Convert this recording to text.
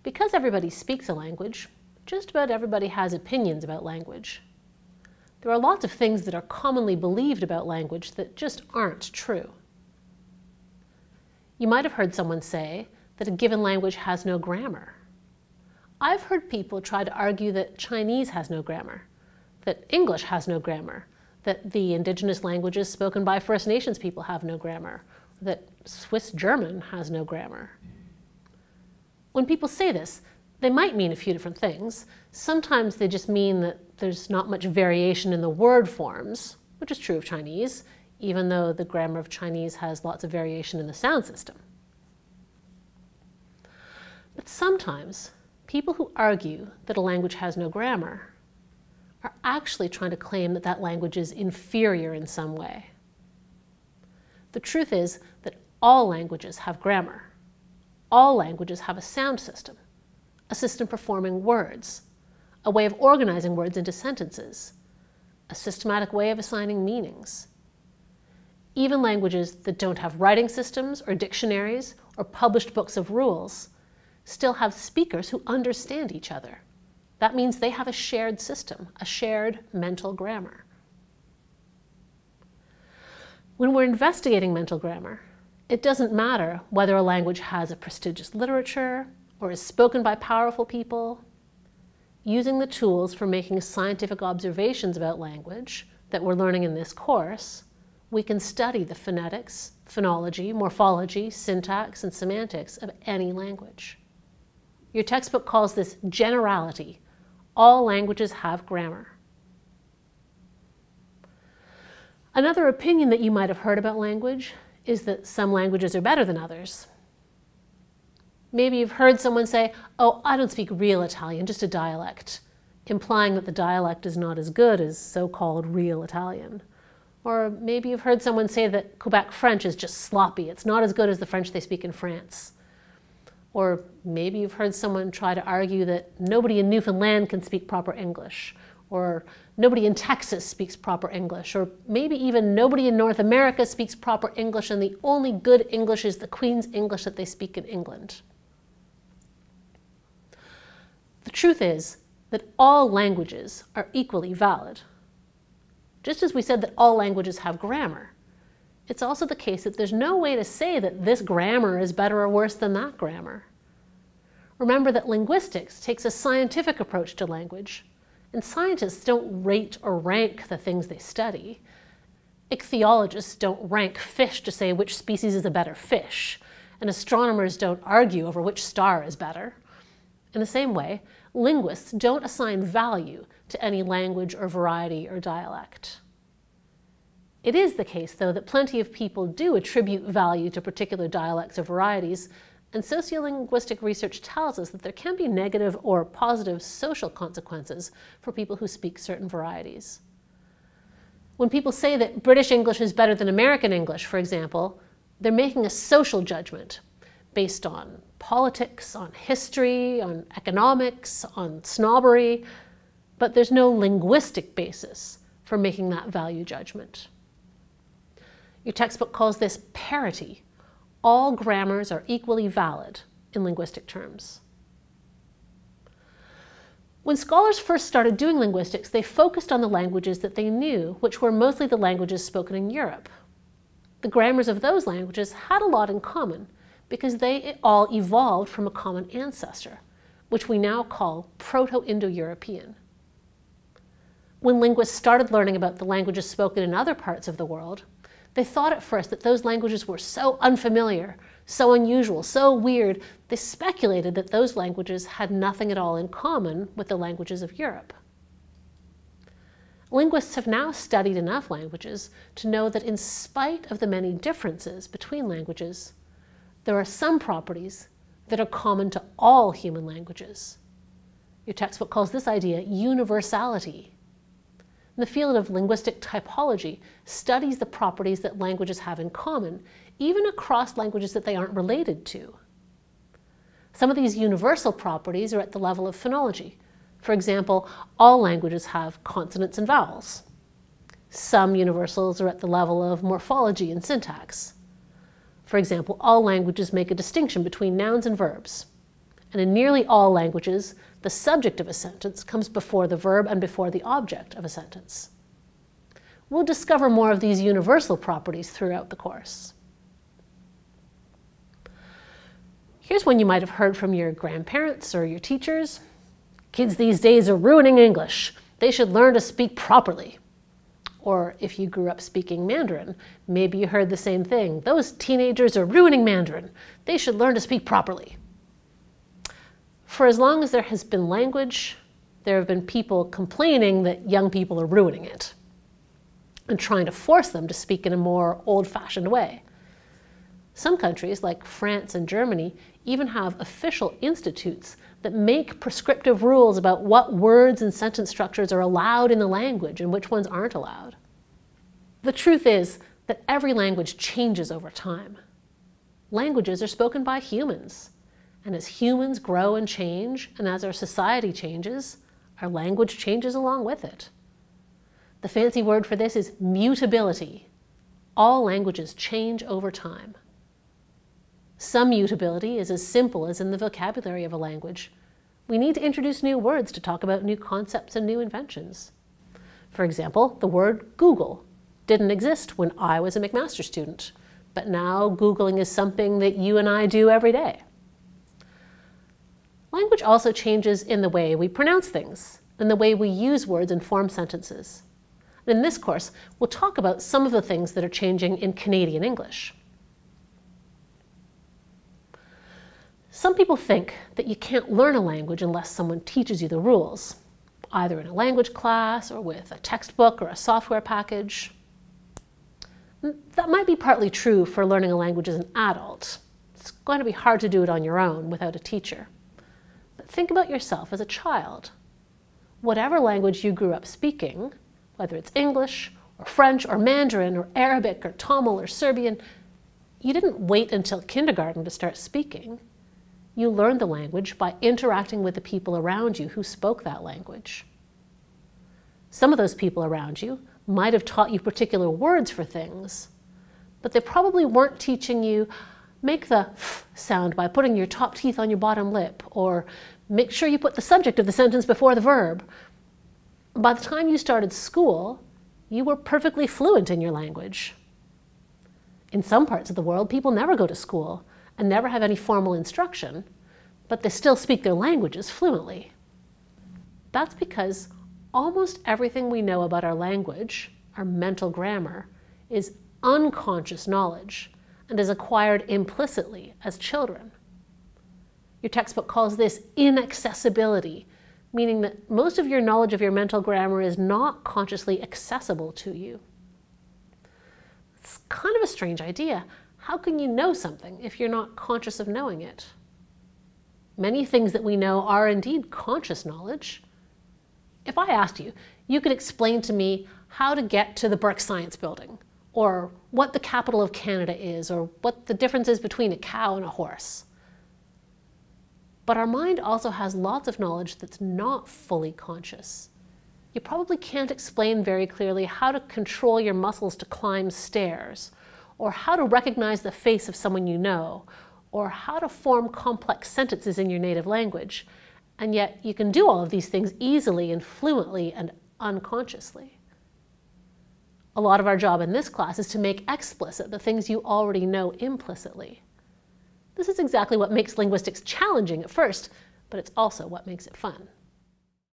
Because everybody speaks a language, just about everybody has opinions about language. There are lots of things that are commonly believed about language that just aren't true. You might have heard someone say that a given language has no grammar. I've heard people try to argue that Chinese has no grammar, that English has no grammar, that the indigenous languages spoken by First Nations people have no grammar, that Swiss German has no grammar. When people say this, they might mean a few different things. Sometimes they just mean that there's not much variation in the word forms, which is true of Chinese, even though the grammar of Chinese has lots of variation in the sound system. But sometimes people who argue that a language has no grammar are actually trying to claim that that language is inferior in some way. The truth is that all languages have grammar. All languages have a sound system, a system for forming words, a way of organizing words into sentences, a systematic way of assigning meanings. Even languages that don't have writing systems or dictionaries or published books of rules still have speakers who understand each other. That means they have a shared system, a shared mental grammar. When we're investigating mental grammar, it doesn't matter whether a language has a prestigious literature or is spoken by powerful people. Using the tools for making scientific observations about language that we're learning in this course, we can study the phonetics, phonology, morphology, syntax, and semantics of any language. Your textbook calls this generality. All languages have grammar. Another opinion that you might have heard about language is that some languages are better than others. Maybe you've heard someone say, "Oh, I don't speak real Italian, just a dialect," implying that the dialect is not as good as so-called real Italian. Or maybe you've heard someone say that Quebec French is just sloppy, it's not as good as the French they speak in France. Or maybe you've heard someone try to argue that nobody in Newfoundland can speak proper English, or nobody in Texas speaks proper English, or maybe even nobody in North America speaks proper English and the only good English is the Queen's English that they speak in England. The truth is that all languages are equally valid. Just as we said that all languages have grammar, it's also the case that there's no way to say that this grammar is better or worse than that grammar. Remember that linguistics takes a scientific approach to language, and scientists don't rate or rank the things they study. Ichthyologists don't rank fish to say which species is a better fish, and astronomers don't argue over which star is better. In the same way, linguists don't assign value to any language or variety or dialect. It is the case, though, that plenty of people do attribute value to particular dialects or varieties, and sociolinguistic research tells us that there can be negative or positive social consequences for people who speak certain varieties. When people say that British English is better than American English, for example, they're making a social judgment based on politics, on history, on economics, on snobbery, but there's no linguistic basis for making that value judgment. Your textbook calls this parity. All grammars are equally valid in linguistic terms. When scholars first started doing linguistics, they focused on the languages that they knew, which were mostly the languages spoken in Europe. The grammars of those languages had a lot in common because they all evolved from a common ancestor, which we now call Proto-Indo-European. When linguists started learning about the languages spoken in other parts of the world, they thought at first that those languages were so unfamiliar, so unusual, so weird, they speculated that those languages had nothing at all in common with the languages of Europe. Linguists have now studied enough languages to know that in spite of the many differences between languages, there are some properties that are common to all human languages. Your textbook calls this idea universality. The field of linguistic typology studies the properties that languages have in common, even across languages that they aren't related to. Some of these universal properties are at the level of phonology. For example, all languages have consonants and vowels. Some universals are at the level of morphology and syntax. For example, all languages make a distinction between nouns and verbs. And in nearly all languages, the subject of a sentence comes before the verb and before the object of a sentence. We'll discover more of these universal properties throughout the course. Here's one you might have heard from your grandparents or your teachers. Kids these days are ruining English. They should learn to speak properly. Or if you grew up speaking Mandarin, maybe you heard the same thing. Those teenagers are ruining Mandarin. They should learn to speak properly. For as long as there has been language, there have been people complaining that young people are ruining it and trying to force them to speak in a more old-fashioned way. Some countries, like France and Germany, even have official institutes that make prescriptive rules about what words and sentence structures are allowed in the language and which ones aren't allowed. The truth is that every language changes over time. Languages are spoken by humans, and as humans grow and change, and as our society changes, our language changes along with it. The fancy word for this is mutability. All languages change over time. Some mutability is as simple as in the vocabulary of a language. We need to introduce new words to talk about new concepts and new inventions. For example, the word Google didn't exist when I was a McMaster student, but now Googling is something that you and I do every day. Language also changes in the way we pronounce things and the way we use words and form sentences. In this course, we'll talk about some of the things that are changing in Canadian English. Some people think that you can't learn a language unless someone teaches you the rules, either in a language class or with a textbook or a software package. That might be partly true for learning a language as an adult. It's going to be hard to do it on your own without a teacher. But think about yourself as a child. Whatever language you grew up speaking, whether it's English or French or Mandarin or Arabic or Tamil or Serbian, you didn't wait until kindergarten to start speaking. You learned the language by interacting with the people around you who spoke that language. Some of those people around you might have taught you particular words for things, but they probably weren't teaching you make the f sound by putting your top teeth on your bottom lip, or make sure you put the subject of the sentence before the verb. By the time you started school, you were perfectly fluent in your language. In some parts of the world, people never go to school and never have any formal instruction, but they still speak their languages fluently. That's because almost everything we know about our language, our mental grammar, is unconscious knowledge and is acquired implicitly as children. Your textbook calls this inaccessibility, meaning that most of your knowledge of your mental grammar is not consciously accessible to you. It's kind of a strange idea. How can you know something if you're not conscious of knowing it? Many things that we know are indeed conscious knowledge. If I asked you, you could explain to me how to get to the Burke Science Building, or what the capital of Canada is, or what the difference is between a cow and a horse. But our mind also has lots of knowledge that's not fully conscious. You probably can't explain very clearly how to control your muscles to climb stairs, or how to recognize the face of someone you know, or how to form complex sentences in your native language. And yet you can do all of these things easily and fluently and unconsciously. A lot of our job in this class is to make explicit the things you already know implicitly. This is exactly what makes linguistics challenging at first, but it's also what makes it fun.